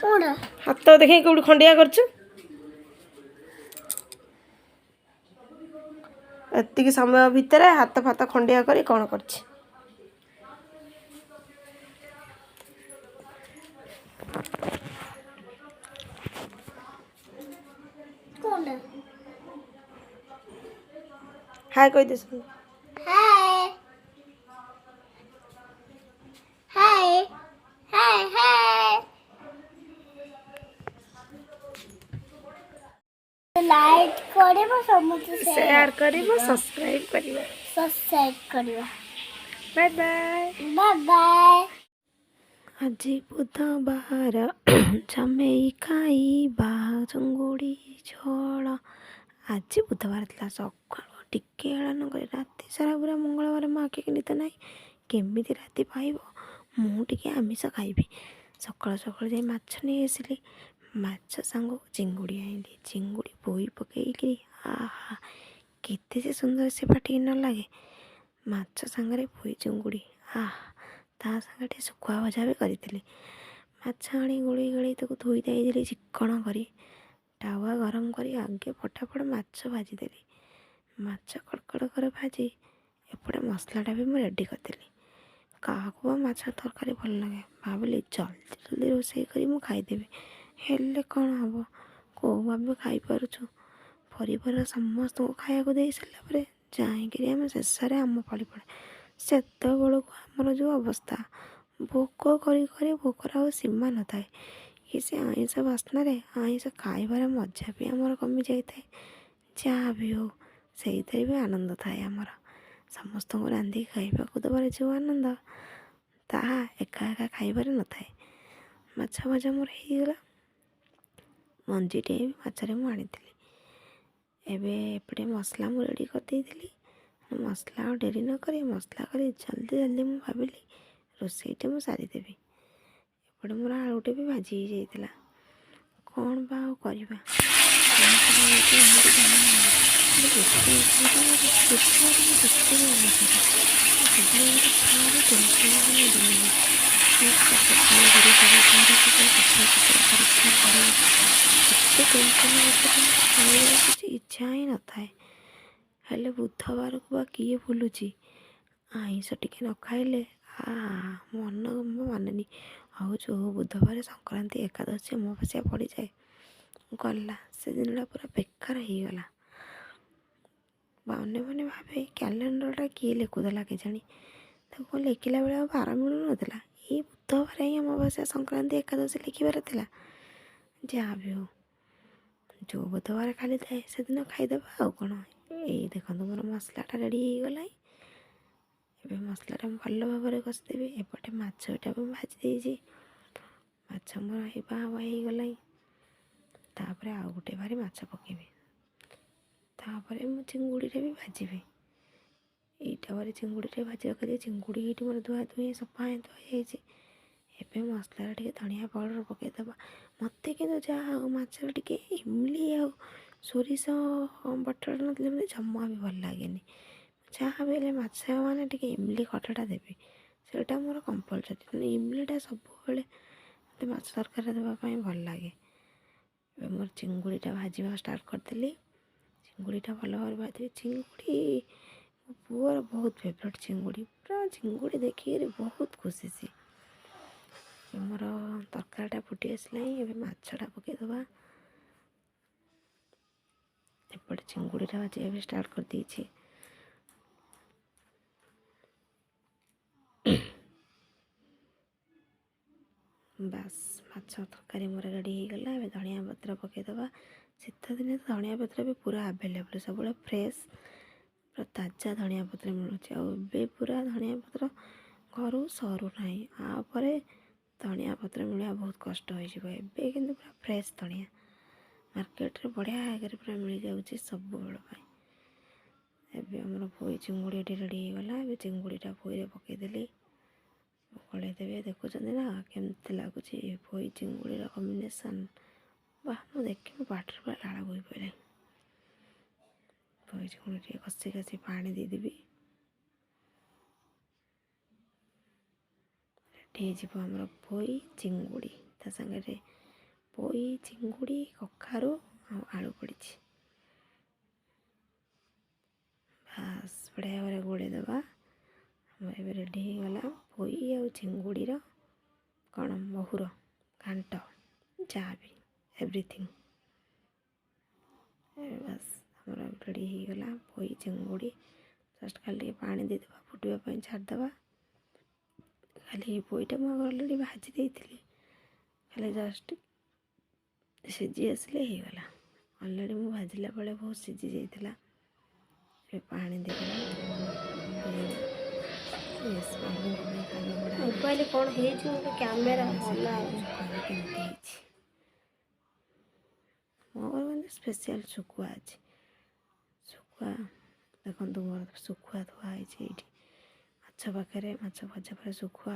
हाथ देखे कौट खंडिया करछु एतिक समय भितर हाथ फात खंडिया करी कौन करछि हाय कह दे हाय हाय हाय हाय लाइक करिवो समस्त शेयर करिवो सब्सक्राइब करिवो सब्सक्राइब करिवो बाय बाय बाय बाय आज बुधवार जमेई खाइबा चंगुड़ी झोल आज बुधवार था सकाल टिके हेलन कर राति सारा पूरा मंगलवार मो आखि निद ना केमी राति पाइब मुझे आमिष खाइबी सकाल सकाल जाई माछ नहीं आसिली माछ सांग चिंगुड़ी आइली चिंगुड़ी बोई पकईकि आहा केते से सुंदर से पाटी न लगे माछ सांगरे बोई चिंगुड़ी आहा ता सांगे शुखुआ भजा भी करी माछ आनी गोली गोली धोई देली चिक्कण करी टावा गरम करी आगे फटाफट माछ भाजीदेली माछ कड़कड़ कर भाजी एपटे मसलाटा भी मुझे रेडी करदेली क्या माछ तरकारी भल लगे भाविली जल्दी जल्दी रोषे करी मु खाईदेवी हेल्ले कौन हम कौ भाव खाईपरछु परिवार समस्त को खाया दे सारापर जाकि आम शेष आम पड़ी पड़े से आमर जो अवस्था भोक कर भोकर आ सीमा न थाए कि से आइंष बास्न आइंष खाइबार मजा भी आमर कमी जाए जहाँ भी हो से भी आनंद थाए आमर समस्त को रांधि खाइबा देवार जो आनंद ताहा एका एका खाइबार न थाए माछ भजा मोर होगला मंजीटे भी माछरे मु आनी एपटे मसला मु रेडी करदेली मसला डेरी न करी मसला करी जल्दी जल्दी मु भाविली रोसईटे मु सारीदेवी एपटे मोर आलुटे भी भाजी हो जाइला कौन बा करवा किसी इच्छा ही न थाए हेले बुधवार को बा किए भूलुची आइंष टिके न खाइले मन मानेनी आ जो बुधवार संक्रांति एकादशी अमावास्या पड़ जाए गला से दिन पूरा बेकार हो गला मने मने भावे कैलेंडरटा किए लिखुला के जानी लिखला बेले बार मिलू नाला ये बुधवार ही अमावास्या संक्रांति एकादशी लिखार था जहाँ भी हो जो बुधवार खाली थाए से दिन खाईदेवा आउ कौन यही देखो मोर मसलाटा रेडी हो गला ए मसलाटा भल भाव में कषिदेवी एपटे माछटा भी भाजी देजी माछ मोर होगला तापर आउ गोटे बारी माछ पकेबी तापर मु चिंगुड़ी भी भाजी यहीटा बारे चिंगुड़ी भाजी रखी चिंगुड़ी ये मोर धुआ धुई सफा धुआई एवं मसला टे धनिया पाउडर पकईदे मत कि जहाँ मछर टे इमली आ सोरिष बटर ना जमा भी भल लगे जहाँ भी माछ मैंने टे इमली खटाटा देवी सेटा मोर कंपलसरी इमलीटा सब मत माछ तरकारी देवाई भल लगे मोर चिंगुड़ीटा भाजवा स्टार्ट करदेली चिंगुड़ीटा भल भाव भाजी चिंगुड़ी मो पुअर बहुत फेवरेट चिंगुड़ी पूरा चिंगुड़ी देखिए बहुत खुशी सी मोर तरकारीटा फुटी आसला माछटा पकईदे एपटे चिंगुड़ीटा भाजा भी स्टार्ट कर देछि बास माछ तरकारी मोर रेडी हो गला धनिया पत्र पकईदे शीत दिन धनिया पत्र भी पूरा आवेलेबल सब फ्रेश पूरा ताजा धनिया पत्र मिलूँ पूरा धनिया पत्र घर सरू ना आपर धनिया पत्र मिलवा बहुत कष्ट हो कि पूरा फ्रेश धनिया मार्केट रे बढ़िया आगे पूरा मिल जाऊँगी सब बेल एवं पोई चिंगुड़ी रेडी हो गला चिंगुड़ीटा पोई पकईदेली गलैदेवी देखुं ना केमती लगुच पोई चिंगुड़ी कम्बिनेसन वाह मुझे देखी पाटर पूरा लाड़ बोई पड़े पोई चिंगुड़ी कषि कषि पानी देदेवी रेडी हो पोई चिंगुड़ी ता सागे ପୋଇ ଚିଙ୍ଗୁଡ଼ି କଖାରୁ ଆଉ ଆଳୁ ପଡ଼ିଛି। ବାସ୍ ବଢ଼ିଆ ଭାବରେ ଗୋଳେଇ ଦେବା। ଆମର ଏବେ ରେଡ଼ି ହେଇଗଲା ପୋଇ ଆଉ ଚିଙ୍ଗୁଡ଼ିର କ'ଣ ମହୁର ଘାଣ୍ଟ, ଯାହା ବି ଏଭ୍ରିଥିଙ୍ଗ। ବାସ୍ ଆମର ରେଡ଼ି ହେଇଗଲା ପୋଇ ଚିଙ୍ଗୁଡ଼ି। ଜଷ୍ଟ ଖାଲି ଟିକେ ପାଣି ଦେଇଦେବା, ଫୁଟିବା ପାଇଁ ଛାଡ଼ିଦେବା। ଖାଲି ପୋଇଟା ମୁଁ ଅଲରେଡ଼ି ଭାଜି ଦେଇଥିଲି, ଖାଲି ଜଷ୍ଟ ସିଝି ଆସିଲେ ହେଇଗଲା। ଅଲରେଡ଼ି ମୁଁ ଭାଜିଲା ବେଳେ ବହୁତ ସିଝି ଯାଇଥିଲା। ଏବେ ପାଣି ଦେଇଦେବା। ବାବୁଙ୍କ ପାଇଁ ଖାଇବା ବଢ଼ା ମୋବାଇଲ କ'ଣ ହେଇଛି ଗୋଟେ କ୍ୟାମେରା କହିବେ କେମିତି ହେଇଛି। ମୋ ଘର ମାନେ ସ୍ପେଶିଆଲ ଶୁଖୁଆ ଅଛି। ଶୁଖୁଆ ଦେଖନ୍ତୁ, ମୋର ଶୁଖୁଆ ଧୁଆ ହେଇଛି ଏଇଠି ମାଛ ପାଖରେ, ମାଛ ଭଜା ପରେ ଶୁଖୁଆ